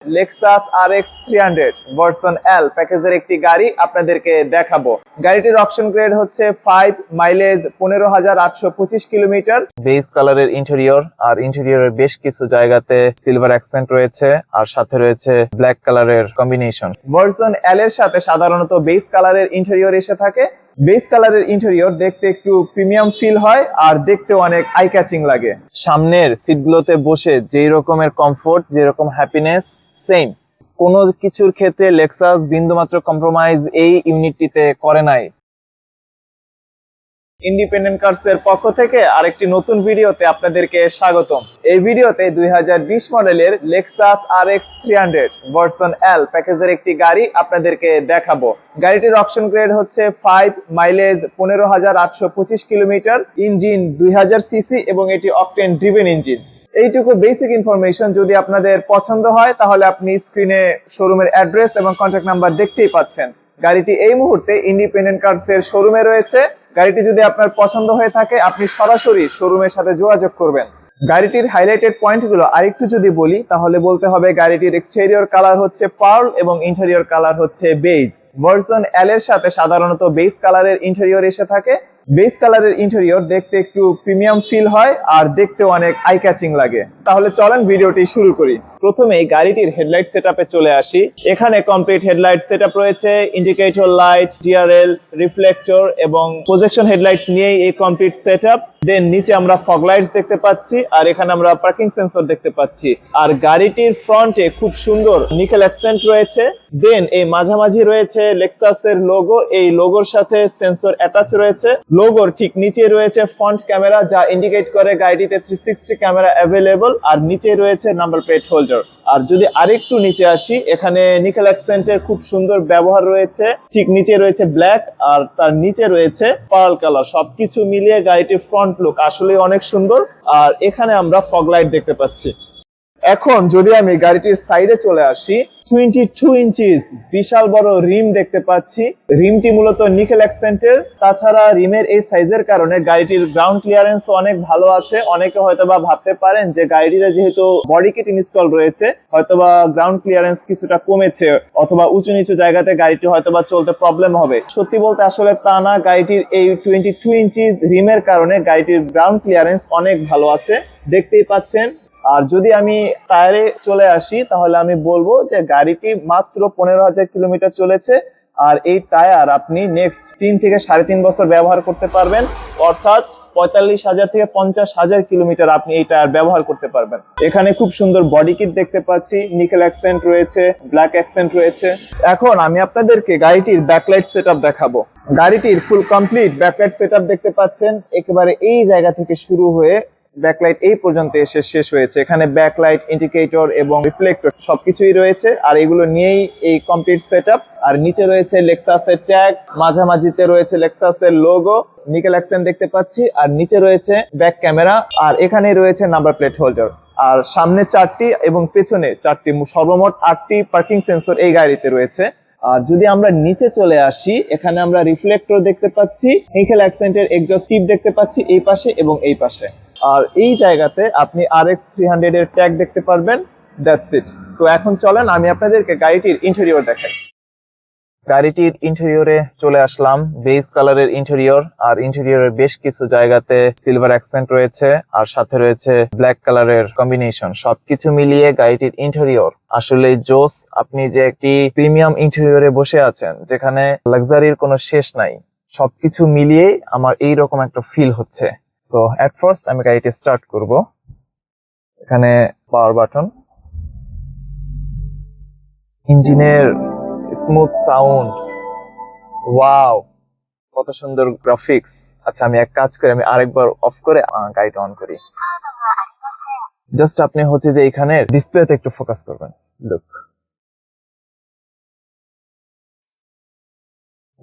Lexus RX 300 version L প্যাকেজের একটি গাড়ি আপনাদেরকে দেখাবো। গাড়িটির অকশন গ্রেড হচ্ছে 5, মাইলেজ 15,825 কিলোমিটার। বেজ কালারের ইন্টেরিয়র, আর ইন্টেরিয়রের বেশ কিছু জায়গাতে সিলভার অ্যাকসেন্ট রয়েছে, আর সাথে রয়েছে ব্ল্যাক কালারের কম্বিনেশন। ভার্সন L এর সাথে সাধারণত বেজ কালারের ইন্টেরিয়র এসে থাকে। বেস কালারের ইন্টেরিয়র দেখতে একটু প্রিমিয়াম ফিল হয় আর দেখতে অনেক আই ক্যাচিং লাগে। সামনের সিটগুলোতে বসে যেই রকমের কমফোর্ট, যেরকম হ্যাপিনেস, সেম কোনো কিছুর ক্ষেত্রে লেক্সাস বিন্দুমাত্র কম্প্রোমাইজ এই ইউনিটটিতে করে নাই। ইন্ডিপেন্ডেন্ট কার্স এর পক্ষ থেকে আরেকটি নতুন ভিডিওতে আপনাদেরকে স্বাগতম। এই ভিডিওতে 2020 মডেলের লেক্সাস RX 300 ভার্সন L প্যাকেজের একটি গাড়ি আপনাদেরকে দেখাবো। গাড়িটির অকশন গ্রেড হচ্ছে 5, মাইলেজ 15,825 কিলোমিটার, ইঞ্জিন 2000 সিসি এবং এটি অকটেন ড্রিভেন ইঞ্জিন। এইটুকু বেসিক ইনফরমেশন যদি আপনাদের পছন্দ হয় তাহলে আপনি স্ক্রিনে শোরুমের অ্যাড্রেস এবং কন্ট্যাক্ট নাম্বার দেখতেই পাচ্ছেন। গাড়িটি এই মুহূর্তে ইন্ডিপেন্ডেন্ট কার্স এর শোরুমে রয়েছে। গাড়িটি যদি আপনার পছন্দ হয়ে থাকে আপনি সরাসরি শোরুমের সাথে যোগাযোগ করবেন। গাড়িটির হাইলাইটেড পয়েন্টগুলো আরেকটু যদি বলি তাহলে বলতে হবে গাড়িটির এক্সটেরিয়র কালার হচ্ছে পার্ল এবং ইন্টেরিয়র কালার হচ্ছে বেজ। ভার্সন L এর সাথে সাধারণত বেজ কালারের ইন্টেরিয়র এসে থাকে। বেস কালারের ইন্টেরিয়র দেখতে একটু প্রিমিয়াম ফিল হয় আর দেখতে অনেক আই ক্যাচিং লাগে। তাহলে চলেন ভিডিওটি শুরু করি। প্রথমেই গাড়িটির হেডলাইট সেটআপে চলে আসি। এখানে কমপ্লিট হেডলাইট সেটআপ রয়েছে, ইন্ডিকেটর লাইট, ডিআরএল, রিফ্লেক্টর এবং প্রজেকশন হেডলাইটস নিয়েই এই কমপ্লিট সেটআপ। দেন নিচে আমরা ফগ লাইটস দেখতে পাচ্ছি, আর এখানে আমরা পার্কিং সেন্সর দেখতে পাচ্ছি। আর গাড়িটির ফ্রন্টে খুব সুন্দর নিকেল অ্যাকসেন্ট রয়েছে। দেন এই মাঝামাঝি রয়েছে লেক্সাসের লোগো, এই লোগোর সাথে সেন্সর অ্যাটাচ রয়েছে। লোগোর ঠিক নিচে রয়েছে ফ্রন্ট ক্যামেরা, যা ইন্ডিকেট করে গাড়িটিতে 360 ক্যামেরা অ্যাভেলেবল, আর নিচে রয়েছে নাম্বার প্লেট হোল্ডার। আর যদি আরেকটু নিচে আসি, এখানে নিকেল অ্যাকসেন্টের খুব সুন্দর ব্যবহার রয়েছে। ঠিক নিচে রয়েছে ব্ল্যাক, আর তার নিচে রয়েছে পার্ল কালার। সবকিছু মিলিয়ে গাড়িটির ফ্রন্ট লুক আসলে অনেক সুন্দর। আর এখানে আমরা ফগ লাইট দেখতে পাচ্ছি। এখন যদি আমি গাড়িটির সাইডে চলে আসি, 22 ইঞ্চিস বিশাল বড় রিম দেখতে পাচ্ছি। রিমটি মূলত নিকেল অ্যাকসেন্টের। তাছাড়া রিমের এই সাইজের কারণে গাড়িটির গ্রাউন্ড ক্লিয়ারেন্স অনেক ভালো আছে। অনেকে হয়তোবা ভাবতে পারেন যে গাড়িটিতে যেহেতু বডি কিট ইনস্টল রয়েছে হয়তোবা গ্রাউন্ড ক্লিয়ারেন্স কিছুটা কমেছে, অথবা উঁচু নিচু জায়গাতে গাড়িটি হয়তোবা চলতে প্রবলেম হবে। সত্যি বলতে আসলে তা না। গাড়িটির এই 22 ইঞ্চিস রিমের কারণে গাড়িটির গ্রাউন্ড ক্লিয়ারেন্স অনেক ভালো আছে, দেখতেই পাচ্ছেন। আর যদি আমি টায়ারে চলে আসি তাহলে আমি বলবো যে গাড়িটি মাত্র 15,000 কিলোমিটার চলেছে, আর এই টায়ার আপনি নেক্সট 3 থেকে 3.5 বছর ব্যবহার করতে পারবেন। অর্থাৎ 45,000 থেকে 50,000 কিলোমিটার আপনি এই টায়ার ব্যবহার করতে পারবেন। এখানে খুব সুন্দর বডি কিট দেখতে পাচ্ছি, নিকেল অ্যাকসেন্ট রয়েছে, ব্ল্যাক অ্যাকসেন্ট রয়েছে। এখন আমি আপনাদেরকে গাড়িটির ব্যাকলাইট সেটআপ দেখাবো। গাড়িটির ফুল কমপ্লিট ব্যাকলাইট সেটআপ দেখতে পাচ্ছেন। একেবারে এই জায়গা থেকে শুরু হয়ে ব্যাকলাইট এই পর্যন্ত এসে শেষ হয়েছে। এখানে ব্যাকলাইট, ইন্ডিকেটর এবং রিফ্লেক্টর সবকিছুই রয়েছে, আর এগুলো নিয়েই এই কমপ্লিট সেটআপ। আর নিচে রয়েছে লেক্সাসের ট্যাগ, মাঝামাঝিতে রয়েছে লেক্সাসের লোগো, নিকেল অ্যাকসেন্ট দেখতে পাচ্ছি, আর নিচে রয়েছে ব্যাক ক্যামেরা, আর এখানে রয়েছে নাম্বার প্লেট হোল্ডার। আর সামনে 4টি এবং পেছনে 4টি, সর্বমোট 8টি পার্কিং সেন্সর এই গাড়িতে রয়েছে। আর যদি আমরা নিচে চলে আসি, এখানে আমরা রিফ্লেক্টর দেখতে পাচ্ছি, নিকেল অ্যাকসেন্টের এক্সজস্ট টিপ দেখতে পাচ্ছি এই পাশে এবং এই পাশে। আর এই জায়গাতে আপনি RX 300 এর ট্যাগ দেখতে পারবেন। That's it. তো এখন চলেন আমি আপনাদেরকে গাড়িটির ইন্টেরিয়র দেখাই। গাড়িটির ইন্টেরিয়রে চলে আসলাম। বেজ কালারের ইন্টেরিয়র, আর ইন্টেরিয়রের বেশ কিছু জায়গাতে সিলভার অ্যাকসেন্ট রয়েছে, আর সাথে রয়েছে ব্ল্যাক কালারের কম্বিনেশন। সবকিছু মিলিয়ে গাড়িটির ইন্টেরিয়র আসলে জোস। আপনি যে একটি প্রিমিয়াম ইন্টেরিয়রে বসে আছেন, যেখানে লাক্সারির কোনো শেষ নাই, সবকিছু মিলিয়ে আমার এইরকম একটা ফিল হচ্ছে। সো এট ফার্স্ট আমি গাড়িটি স্টার্ট করব। এখানে পাওয়ার বাটন, ইঞ্জিনের স্মুথ সাউন্ড, ওয়াও কত সুন্দর গ্রাফিক্স। আচ্ছা আমি এক কাজ করি, আমি আরেকবার অফ করে গাড়িটা অন করি। জাস্ট আপনি হচ্ছে যে এখানে ডিসপ্লেতে একটু ফোকাস করবেন। লুক,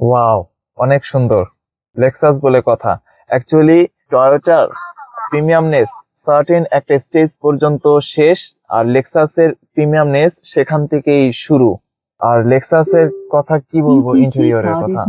ওয়াও অনেক সুন্দর। লেক্সাস বলে কথা। অ্যাকচুয়ালি টয়োটার প্রিমিয়ামনেস সার্টেন একটা স্টেজ পর্যন্ত শেষ, আর লেক্সাসের প্রিমিয়ামনেস সেখান থেকেই শুরু। আর লেক্সাসের কথা কি বলবো, ইন্টেরিয়রের কথা।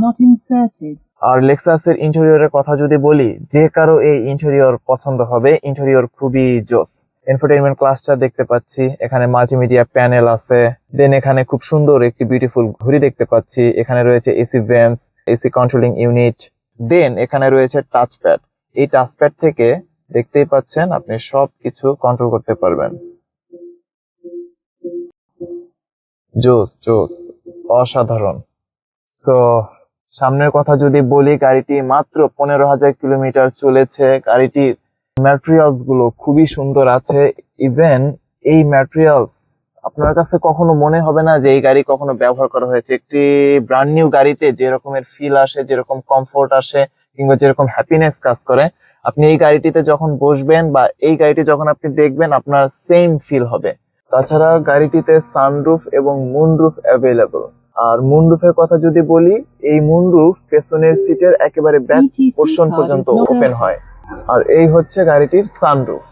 আর লেক্সাসের ইন্টেরিয়রের কথা যদি বলি, যে কারো এই ইন্টেরিয়র পছন্দ হবে। ইন্টেরিয়র খুবই জোস। ইনফোটেইনমেন্ট ক্লাস্টার দেখতে পাচ্ছি, এখানে মাল্টিমিডিয়া প্যানেল আছে, দেন এখানে খুব সুন্দর একটি বিউটিফুল ঘড়ি দেখতে পাচ্ছি, এখানে রয়েছে AC vents, AC controlling unit, then এখানে রয়েছে টাচপ্যাড। এই টাচপ্যাড থেকে দেখতেই পাচ্ছেন আপনি সবকিছু কন্ট্রোল করতে পারবেন। জোস জোস, অসাধারণ। সো সামনের কথা যদি বলি, গাড়িটি মাত্র 15,000 কিলোমিটার চলেছে। গাড়িটির ম্যাটেরিয়ালস গুলো খুবই সুন্দর আছে। ইভেন এই ম্যাটেরিয়ালস আপনার কাছে কখনো মনে হবে না যে এই গাড়ি কখনো ব্যবহার করা হয়েছে। একটি ব্র্যান্ড নিউ গাড়িতে যে রকমের ফিল আসে, যেরকম কমফোর্ট আসে, কিংবা যেরকম হ্যাপিনেস কাজ করে, আপনি এই গাড়িটিতে যখন বসবেন বা এই গাড়িটি যখন আপনি দেখবেন, আপনার সেম ফিল হবে। তাছাড়া গাড়িটিতে সানরুফ এবং মুনরুফ অ্যাভেলেবল। আর মুনরুফের কথা যদি বলি, এই মুনরুফ পেছনের সিটের একেবারে ব্যাক পোর্শন পর্যন্ত ওপেন হয়। আর এই হচ্ছে গাড়িটির সানরুফ।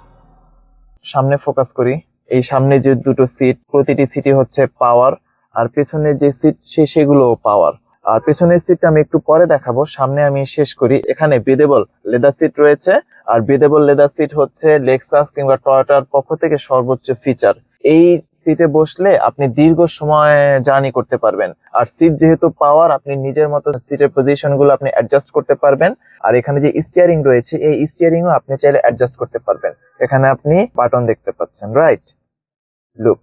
সামনে ফোকাস করি, এই সামনে যে দুটো সিট, প্রতিটি সিটই হচ্ছে পাওয়ার, আর পেছনে যে সিট সেগুলো পাওয়ার। আর পেছনের সিটটা আমি একটু পরে দেখাবো, সামনে আমি শেষ করি। এখানে ব্রিদেবল লেদার সিট রয়েছে, আর ব্রিদেবল লেদার সিট হচ্ছে লেক্সাস কিংবা টয়োটার পক্ষ থেকে সর্বোচ্চ ফিচার। এই সিটে বসলে আপনি দীর্ঘ সময় জার্নি করতে পারবেন। আর সিট যেহেতু পাওয়ার, আপনি নিজের মতো সিটের পজিশন গুলো আপনি অ্যাডজাস্ট করতে পারবেন। আর এখানে যে স্টিয়ারিং রয়েছে, এই স্টিয়ারিংও আপনি চাইলে অ্যাডজাস্ট করতে পারবেন। এখানে আপনি বাটন দেখতে পাচ্ছেন, রাইট? লুক,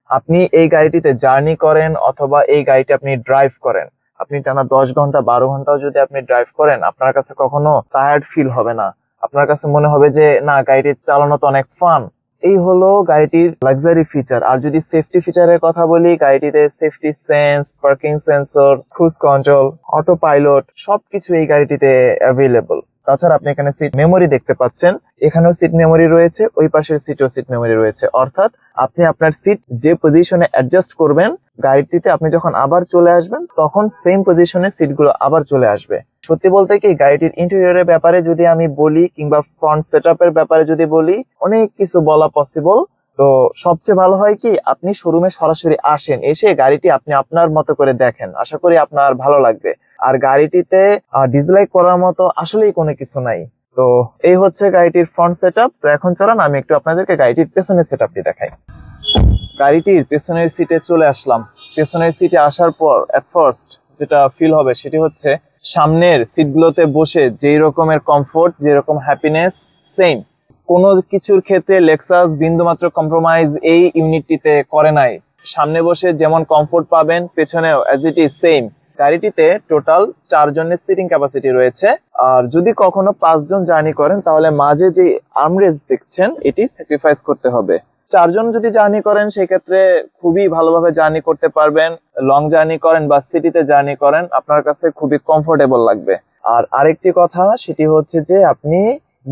আপনি এই গাড়িটিতে জার্নি করেন অথবা এই গাড়িটি আপনি ড্রাইভ করেন, আপনি টানা 10 ঘন্টা 12 ঘন্টাও যদি আপনি ড্রাইভ করেন, আপনার কাছে কখনো টায়ার্ড ফিল হবে না। আপনার কাছে মনে হবে যে না, গাড়িটি চালানো তো অনেক ফান। এই হলো গাড়িটির লাক্সারি ফিচার। আর যদি সেফটি ফিচারের কথা বলি, গাড়িটিতে safety sense, parking sensor, cruise control, auto pilot সবকিছু এই গাড়িটিতে অ্যাভেলেবল। তাছাড়া আপনি এখানে সিট মেমোরি দেখতে পাচ্ছেন, এখানেও সিট মেমোরি রয়েছে, ওই পাশের সিটেও সিট মেমোরি রয়েছে। অর্থাৎ আপনি আপনার সিট যে পজিশনে অ্যাডজাস্ট করবেন, গাড়িটিতে আপনি যখন আবার চলে আসবেন, তখন সেম পজিশনে সিটগুলো আবার চলে আসবে। সত্যি বলতে কি, গাড়িটির ইন্টেরিয়রের ব্যাপারে যদি আমি বলি, কিংবা ফ্রন্ট সেটআপের ব্যাপারে যদি বলি, অনেক কিছু বলা পসিবল। তো সবচেয়ে ভালো হয় কি, আপনি শোরুমে সরাসরি আসেন, এসে গাড়িটি আপনি আপনার মতো করে দেখেন, আশা করি আপনার ভালো লাগবে। আর গাড়িটিতে ডিসলাইক করার মতো আসলেই কোনো কিছু নাই। তো এই হচ্ছে গাড়িটির ফ্রন্ট সেটআপ। তো এখন চলেন আমি একটু আপনাদেরকে গাড়িটির পেছনের সেটআপটি দেখাই। গাড়িটির পেছনের সিটে চলে আসলাম। পেছনের সিটে আসার পর এট ফার্স্ট যেটা ফিল হবে সেটি হচ্ছে, সামনের সিটগুলোতে বসে যেই রকমের কমফোর্ট, যেরকম হ্যাপিনেস, সেম কোনো কিছুর ক্ষেত্রে লেক্সাস বিন্দুমাত্র কম্প্রোমাইজ এই ইউনিটটিতে করে নাই। সামনে বসে যেমন কমফোর্ট পাবেন, পেছনেও অ্যাজ ইট ইজ সেম। গাড়িটিতে টোটাল 4 জনের সিটিং ক্যাপাসিটি রয়েছে। আর যদি কখনো 5 জন জার্নি করেন, তাহলে মাঝে যে আর্মরেস্ট দেখছেন, এটি স্যাক্রিফাইস করতে হবে। 4 জন যদি জার্নি করেন, সেক্ষেত্রে খুবই ভালোভাবে জার্নি করতে পারবেন। লং জার্নি করেন বা সিটিতে জার্নি করেন, আপনার কাছে খুবই কমফোর্টেবল লাগবে। আর আরেকটি কথা, সেটি হচ্ছে যে আপনি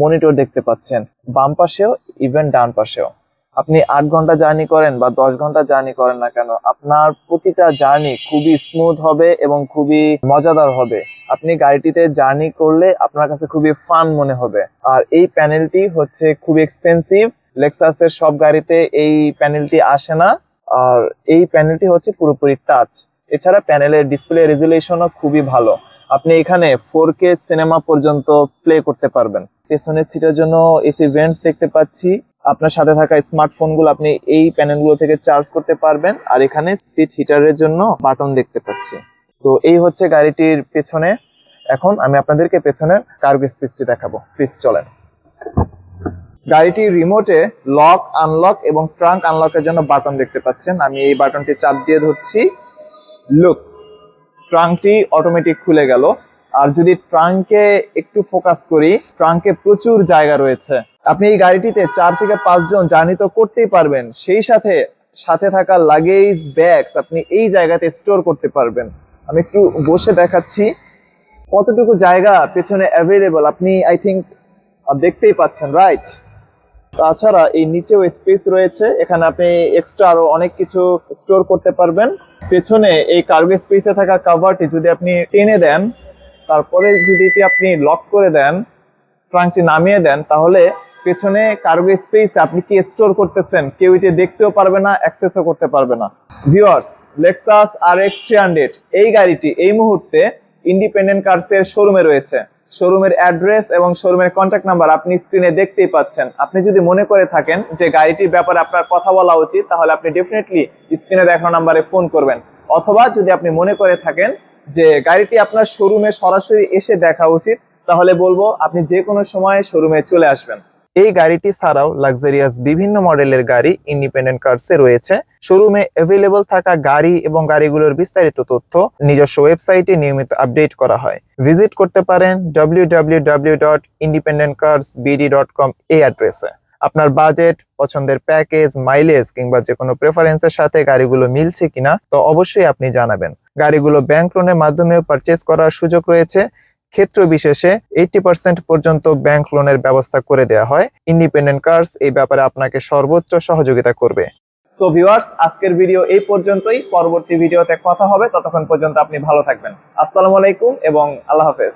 মনিটর দেখতে পাচ্ছেন, বাম পাশেও ইভেন ডান পাশেও। আপনি 8 ঘন্টা জার্নি করেন বা 10 ঘন্টা জার্নি করেন না কেন, আপনার প্রতিটা জার্নি খুবই স্মুথ হবে এবং খুবই মজাদার হবে। আপনি গাড়িটিতে জার্নি করলে আপনার কাছে খুবই ফান মনে হবে। আর এই প্যানেলটি হচ্ছে খুবই এক্সপেন্সিভ, লেক্সাসের সব গাড়িতে এই প্যানেলটি আসে না। আর এই প্যানেলটি হচ্ছে পুরোপুরি টাচ। এছাড়া প্যানেলের ডিসপ্লে রেজুলেশনও খুবই ভালো। আপনি এখানে 4K সিনেমা পর্যন্ত প্লে করতে পারবেন। পেছনের সিটের জন্য এসি ভেন্টস দেখতে পাচ্ছি। আপনার সাথে থাকা স্মার্টফোন গুলো আপনি এই প্যানেলগুলো থেকে চার্জ করতে পারবেন। আর এখানে সিট হিটারের জন্য বাটন দেখতে পাচ্ছি। তো এই হচ্ছে গাড়িটির পেছনে। এখন আমি আপনাদেরকে পেছনের কার্গো স্পেসটি দেখাবো, প্লিজ চলেন। গাড়িটির রিমোটে লক, আনলক এবং ট্রাঙ্ক আনলকের জন্য বাটন দেখতে পাচ্ছেন। আমি এই বাটনটি চাপ দিয়ে ধরছি, লুক, ট্রাঙ্কটি অটোমেটিক খুলে গেল। আর যদি ট্রাঙ্কে একটু ফোকাস করি, ট্রাঙ্কে প্রচুর জায়গা রয়েছে। আপনি এই গাড়িটিতে 4 থেকে 5 জন জার্নি তো করতেই পারবেন, সেই সাথে সাথে থাকা লাগেজ, ব্যাগস আপনি এই জায়গাতে স্টোর করতে পারবেন। আমি একটু বসে দেখাচ্ছি কতটুকু জায়গা পেছনে অ্যাভেলেবল, আপনি আই থিঙ্ক দেখতেই পাচ্ছেন, রাইট? তাছাড়া এই নিচেও স্পেস রয়েছে, এখানে আপনি এক্সট্রা আরো অনেক কিছু স্টোর করতে পারবেন। পেছনে এই কার্গো স্পেসে থাকা কভারটি যদি আপনি টেনে দেন, তারপরে যদি এটি আপনি লক করে দেন, ট্রাঙ্কটি নামিয়ে দেন, তাহলে পেছনে কার্গো স্পেসে আপনি কি স্টোর করতেছেন কেউ এটি দেখতেও পারবে না, অ্যাক্সেসও করতে পারবে না। ভিউয়ার্স, লেক্সাস RX 300 এই গাড়িটি এই মুহূর্তে ইন্ডিপেন্ডেন্ট কারসের শোরুমে রয়েছে। শোরুমের অ্যাড্রেস এবং শোরুমের কন্ট্যাক্ট নাম্বার আপনি স্ক্রিনে দেখতেই পাচ্ছেন। আপনি যদি মনে করে থাকেন যে গাড়িটির ব্যাপারে আপনার কথা বলা উচিত, তাহলে আপনি ডেফিনেটলি স্ক্রিনে দেখানো নাম্বারে ফোন করবেন। অথবা যদি আপনি মনে করে থাকেন যে গাড়িটি আপনার শোরুমে সরাসরি এসে দেখা উচিত, তাহলে বলবো আপনি যে কোনো সময় শোরুমে চলে আসবেন। এই গাড়িটি ছাড়াও লাক্সারিয়াস বিভিন্ন মডেলের গাড়ি ইন্ডিপেন্ডেন্ট কার্সে রয়েছে। শোরুমে অ্যাভেলেবল থাকা গাড়ি এবং গাড়িগুলোর বিস্তারিত তথ্য নিজস্ব ওয়েবসাইটে নিয়মিত আপডেট করা হয়। ভিজিট করতে পারেন www.independentcarsbd.com এই অ্যাড্রেসে। আপনার বাজেট, পছন্দের প্যাকেজ, মাইলেজ কিংবা যে কোনো প্রেফারেন্সের সাথে গাড়িগুলো মিলছে কিনা তো অবশ্যই আপনি জানাবেন। গাড়িগুলো ব্যাংক লোনের মাধ্যমেও পারচেজ করার সুযোগ রয়েছে। ক্ষেত্র বিশেষে 80% পর্যন্ত ব্যাংক লোনের ব্যবস্থা করে দেওয়া হয়। ইন্ডিপেন্ডেন্ট কার্স এই ব্যাপারে আপনাকে সর্বোচ্চ সহযোগিতা করবে। সো ভিউয়ার্স, আজকের ভিডিও এই পর্যন্তই। পরবর্তী ভিডিওতে কথা হবে, ততক্ষণ পর্যন্ত আপনি ভালো থাকবেন। আসসালামু আলাইকুম এবং আল্লাহ হাফেজ।